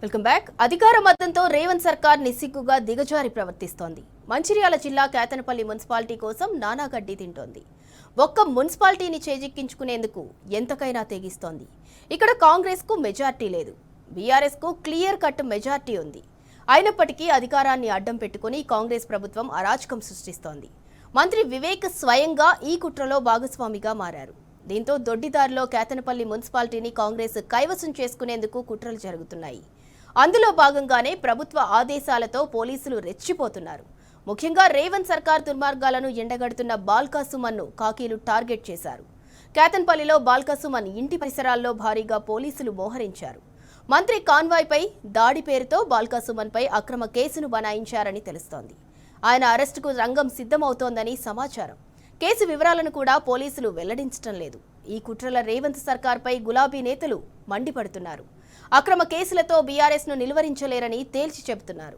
Welcome back. అధికార మతంతో రేవంత్ సర్కార్ నిస్సిగ్గుగా దిగజారి ప్రవర్తిస్తోంది. మంచిర్యాల జిల్లా కేతనపల్లి మున్సిపాలిటీ కోసం నానా గడ్డి తింటోంది. ఒక్క మున్సిపాలిటీని చేజిక్కించుకునేందుకు ఎంతకైనా తెగిస్తోంది. ఇక్కడ కాంగ్రెస్ కు మెజార్టీ లేదు, బీఆర్ఎస్ కు క్లియర్ కట్ మెజార్టీ ఉంది. అయినప్పటికీ అధికారాన్ని అడ్డం పెట్టుకుని కాంగ్రెస్ ప్రభుత్వం అరాచకం సృష్టిస్తోంది. మంత్రి వివేక్ స్వయంగా ఈ కుట్రలో భాగస్వామిగా మారారు. దీంతో దొడ్డిదారిలో కేతనపల్లి మున్సిపాలిటీని కాంగ్రెస్ కైవసం చేసుకునేందుకు కుట్రలు జరుగుతున్నాయి. అందులో భాగంగానే ప్రభుత్వ ఆదేశాలతో పోలీసులు రెచ్చిపోతున్నారు. ముఖ్యంగా రేవంత్ సర్కార్ దుర్మార్గాలను ఎండగడుతున్న బాల్కా సుమన్ను కాకీలు టార్గెట్ చేశారు. కేతన్పల్లిలో బాల్కా సుమన్ ఇంటి పరిసరాల్లో భారీగా పోలీసులు మోహరించారు. మంత్రి కాన్వాయ్పై దాడి పేరుతో బాల్కా సుమన్పై అక్రమ కేసును బనాయించారని తెలుస్తోంది. ఆయన అరెస్టుకు రంగం సిద్ధమవుతోందని సమాచారం. కేసు వివరాలను కూడా పోలీసులు వెల్లడించడం లేదు. ఈ కుట్రల రేవంత్ సర్కార్పై గులాబీ నేతలు మండిపడుతున్నారు. అక్రమ కేసులతో బీఆర్ఎస్ ను నిలువరించలేరని తేల్చి చెబుతున్నారు.